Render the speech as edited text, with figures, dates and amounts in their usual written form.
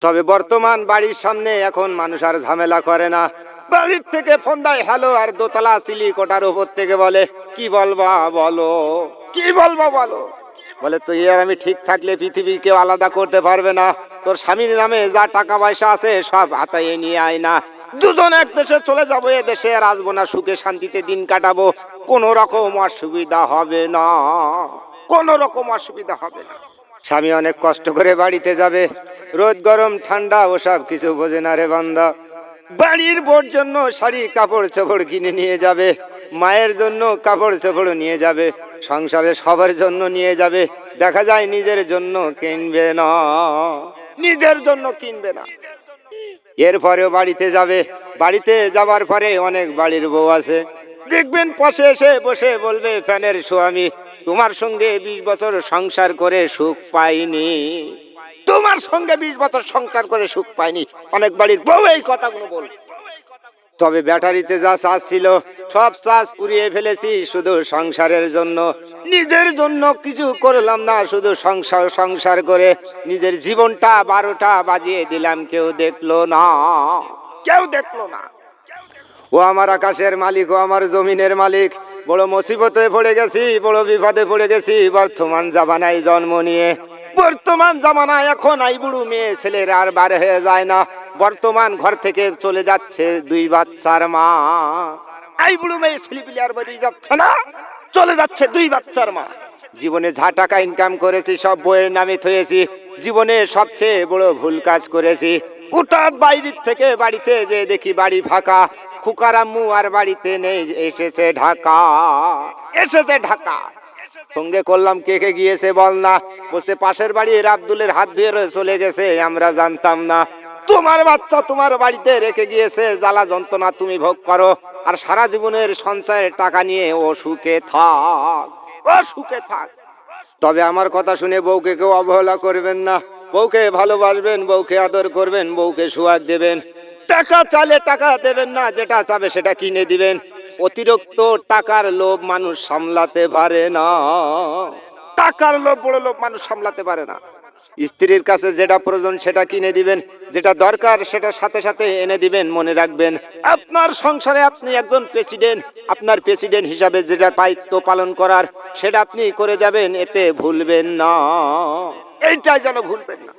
তবে বর্তমান বাড়ির সামনে এখন মানুষ আর ঝামেলা করে না। বাড়ির থেকে ফোন দেয় হ্যালো, আর দোতলা সিলিকোটার উপর থেকে বলে কি বলবা বলো, কি বলবা বলো। বলে তুই আর আমি ঠিক থাকলে পৃথিবী কেউ আলাদা করতে পারবে না। তোর স্বামীর নামে যা টাকা পয়সা আছে সব হাতায়ে নিয়ে আয় না, দুজন এক দেশে চলে যাবো, এ দেশে আর আসবো না, সুখে শান্তিতে দিন কাটাবো, কোনো রকম অসুবিধা হবে না, কোনো রকম অসুবিধা হবে না। স্বামী অনেক কষ্ট করে বাড়িতে যাবে, রোদ গরম ঠান্ডা ওসব কিছু বোঝে না রে বান্দা। বাড়ির বোর জন্য শাড়ি কাপড় চোপড় কিনে নিয়ে যাবে, মায়ের জন্য কাপড় চোপড় নিয়ে যাবে, সংসারে সবার জন্য নিয়ে যাবে। দেখা যায় নিজের জন্য কিনবে না, নিজের জন্য কিনবে না। এরপরেও বাড়িতে যাবে, বাড়িতে যাবার পরে অনেক বাড়ির বউ আছে, দেখবেন পাশে এসে বসে বলবে ফ্যানের স্বামী তোমার সঙ্গে 20 বছর সংসার করে সুখ পাইনি, তোমার সঙ্গে 20 বছর সংসার করে সুখ পাইনি। অনেক বাড়ির বউ এই কথাগুলো বলবে। তবে ব্যাটারিতে যা চার্জ ছিল সব চার্জ পুড়িয়ে ফেলেছি শুধু সংসারের জন্য, নিজের জন্য কিছু করলাম না, শুধু সংসার করে নিজের জীবনটা 12টা বাজিয়ে দিলাম, কেউ দেখলো না, কেউ দেখলো না। ও আমার আকাশের মালিক, ও আমার জমিনের মালিক, বড় মুসিবতে পড়ে গেছি, বড় বিপদে পড়ে গেছি বর্তমান জামানায় জন্ম নিয়ে। বর্তমান জামানায় এখন এই বুড়ো মেয়ে ছেলের আর বার হয়ে যায় না, বর্তমান ঘর থেকে চলে যাচ্ছে 2 বাচ্চার মা। এই বুড়ো মেয়ে ছেলেপিলে আর বাড়ি যাচ্ছে না, চলে যাচ্ছে 2 বাচ্চার মা। জীবনে যা টাকা ইনকাম করেছি সব বইয়ের নামে থয়েছি, জীবনে সবচেয়ে বড় ভুল কাজ করেছি। হঠাৎ বাইরের থেকে বাড়িতে যে দেখি বাড়ি ফাঁকা, খুকার আম্মু আর বাড়িতে নেই, এসেছে ঢাকা, এসেছে ঢাকা। সঙ্গে করলাম কে কে গিয়েছে বল না, বসে পাশের বাড়ির আব্দুলের হাত ধুয়ে চলে গেছে, আমরা জানতাম না। তোমার বাচ্চা তোমার বাড়িতে রেখে গিয়েছে, জ্বালা যন্ত্রণা তুমি ভোগ করো, আর সারা জীবনের সঞ্চয়ের টাকা নিয়ে ও সুখে থাক, ও সুখে থাক। তবে আমার কথা শুনে বউকে কেউ অবহেলা করবেন না, বউকে ভালোবাসবেন, বউকে আদর করবেন, বউকে সোহাগ দেবেন। টাকা চাইলে টাকা দেবেন না, যেটা চাবে সেটা কিনে দিবেন। অতিরিক্ত টাকার লোভ মানুষ সামলাতে পারে না, টাকার লোভ বড় লোভ মানুষ সামলাতে পারে না। স্ত্রীর কাছে যেটা প্রয়োজন সেটা কিনে দিবেন, যেটা দরকার সেটা সাথে সাথে এনে দিবেন। মনে রাখবেন আপনার সংসারে আপনি একজন প্রেসিডেন্ট, আপনার প্রেসিডেন্ট হিসাবে যেটা দায়িত্ব পালন করার সেটা আপনি করে যাবেন, এতে ভুলবেন না, এইটাই যেন ভুলবেন না।